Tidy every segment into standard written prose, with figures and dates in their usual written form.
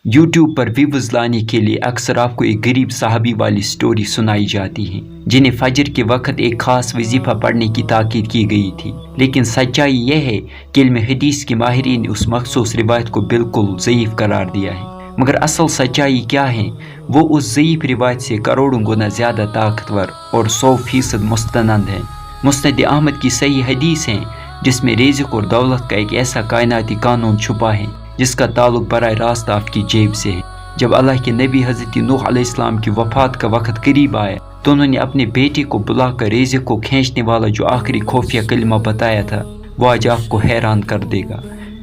YouTube پر views لانے کے لیے اکثر آپ کو ایک غریب صحابی والی سٹوری سنائی جاتی ہے جنہیں فجر کے وقت ایک خاص وظیفہ پڑھنے کی تاکید کی گئی تھی، لیکن سچائی یہ ہے کہ علم حدیث کے ماہرین نے اس مخصوص روایت کو بالکل ضعیف قرار دیا ہے۔ مگر اصل سچائی کیا ہے؟ وہ اس ضعیف روایت سے کروڑوں گنا زیادہ طاقتور اور 100% مستند ہے۔ مسند احمد کی صحیح حدیث ہے جس میں رزق اور دولت کا ایک ایسا کائناتی قانون چھپا ہے جس کا تعلق براہ راست آپ کی جیب سے ہے۔ جب اللہ کے نبی حضرت نوح علیہ السلام کی وفات کا وقت قریب آیا تو انہوں نے اپنے بیٹے کو بلا کر رزق کو کھینچنے والا جو آخری خفیہ کلمہ بتایا تھا وہ آج آپ کو حیران کر دے گا۔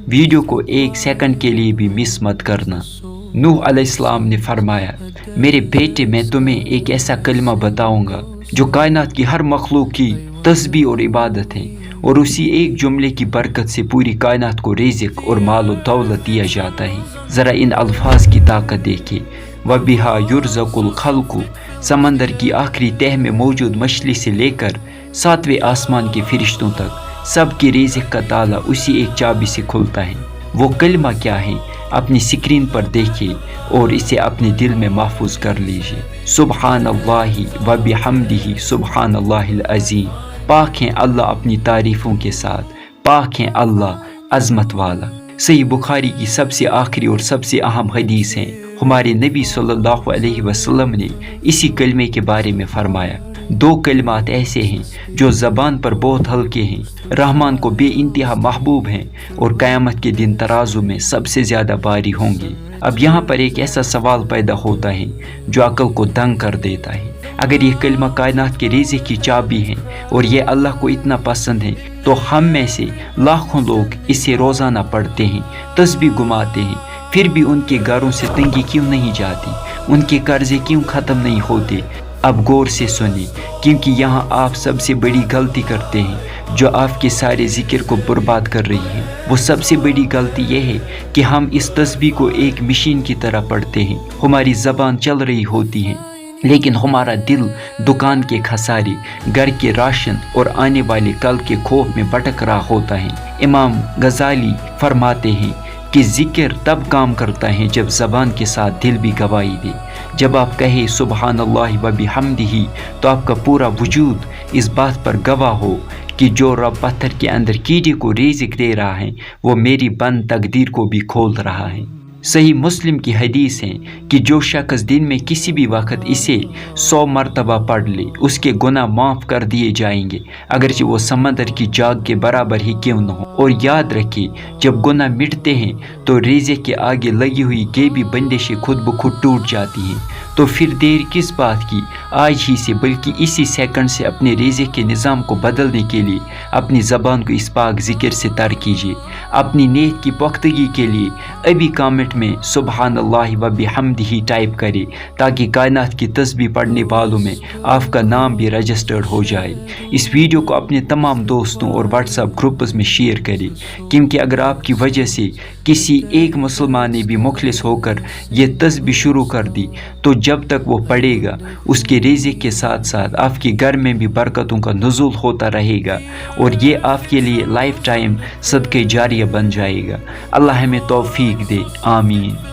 ویڈیو کو 1 سیکنڈ کے لیے بھی مس مت کرنا۔ نوح علیہ السلام نے فرمایا، میرے بیٹے میں تمہیں ایک ایسا کلمہ بتاؤں گا جو کائنات کی ہر مخلوق کی تسبیح اور عبادت ہے، اور اسی ایک جملے کی برکت سے پوری کائنات کو رزق اور مال و دولت دیا جاتا ہے۔ ذرا ان الفاظ کی طاقت دیکھیں۔ وَبِهَا يُرْزَقُ الْخَلْقُ، سمندر کی آخری تہہ میں موجود مچھلی سے لے کر 7ویں آسمان کے فرشتوں تک سب کی رزق کا تالا اسی ایک چابی سے کھلتا ہے۔ وہ کلمہ کیا ہے؟ اپنی سکرین پر دیکھیے اور اسے اپنے دل میں محفوظ کر لیجیے۔ سبحان اللہ وبحمدہ سبحان اللہ العظیم۔ پاک ہیں اللہ اپنی تعریفوں کے ساتھ، پاک ہیں اللہ عظمت والا۔ صحیح بخاری کی سب سے آخری اور سب سے اہم حدیث ہے۔ ہمارے نبی صلی اللہ علیہ وسلم نے اسی کلمے کے بارے میں فرمایا، 2 کلمات ایسے ہیں جو زبان پر بہت ہلکے ہیں، رحمان کو بے انتہا محبوب ہیں اور قیامت کے دن ترازو میں سب سے زیادہ باری ہوں گے۔ اب یہاں پر ایک ایسا سوال پیدا ہوتا ہے جو عقل کو دنگ کر دیتا ہے۔ اگر یہ کلمہ کائنات کے رزق کی چابی ہے اور یہ اللہ کو اتنا پسند ہے تو ہم میں سے لاکھوں لوگ اسے روزانہ پڑھتے ہیں، تسبیح گماتے ہیں، پھر بھی ان کے گھروں سے تنگی کیوں نہیں جاتی؟ ان کے قرضے کیوں ختم نہیں ہوتے؟ اب غور سے سنیں، کیونکہ یہاں آپ سب سے بڑی غلطی کرتے ہیں جو آپ کے سارے ذکر کو برباد کر رہی ہے۔ وہ سب سے بڑی غلطی یہ ہے کہ ہم اس تسبیح کو ایک مشین کی طرح پڑھتے ہیں۔ ہماری زبان چل رہی ہوتی ہے لیکن ہمارا دل دکان کے خسارے، گھر کے راشن اور آنے والے کل کے خوف میں بھٹک رہا ہوتا ہے۔ امام غزالی فرماتے ہیں کہ ذکر تب کام کرتا ہے جب زبان کے ساتھ دل بھی گواہی دے۔ جب آپ کہیں سبحان اللہ وبحمدہ تو آپ کا پورا وجود اس بات پر گواہ ہو کہ جو رب پتھر کے اندر کیڑے کو رزق دے رہا ہے وہ میری بند تقدیر کو بھی کھول رہا ہے۔ صحیح مسلم کی حدیث ہے کہ جو شخص دن میں کسی بھی وقت اسے 100 مرتبہ پڑھ لے اس کے گناہ معاف کر دیے جائیں گے، اگرچہ وہ سمندر کی جاگ کے برابر ہی کیوں نہ ہو۔ اور یاد رکھیے، جب گناہ مٹتے ہیں تو رزق کے آگے لگی ہوئی گیبی بندشیں خود بخود ٹوٹ جاتی ہیں۔ تو پھر دیر کس بات کی؟ آج ہی سے بلکہ اسی سیکنڈ سے اپنے رزق کے نظام کو بدلنے کے لیے اپنی زبان کو اس پاک ذکر سے تر کیجیے۔ اپنی نیت کی پختگی کے لیے ابھی کامنٹ میں سبحان اللہ وبحمدہ ٹائپ کرے تاکہ کائنات کی تسبیح پڑھنے والوں میں آپ کا نام بھی رجسٹرڈ ہو جائے۔ اس ویڈیو کو اپنے تمام دوستوں اور واٹس ایپ گروپز میں شیئر کریں، کیونکہ اگر آپ کی وجہ سے کسی ایک مسلمان نے بھی مخلص ہو کر یہ تسبیح شروع کر دی تو جب تک وہ پڑھے گا اس کے رزق کے ساتھ ساتھ آپ کے گھر میں بھی برکتوں کا نزول ہوتا رہے گا اور یہ آپ کے لیے لائف ٹائم صدقہ جاریہ بن جائے گا۔ اللہ ہمیں توفیق دے، آمین۔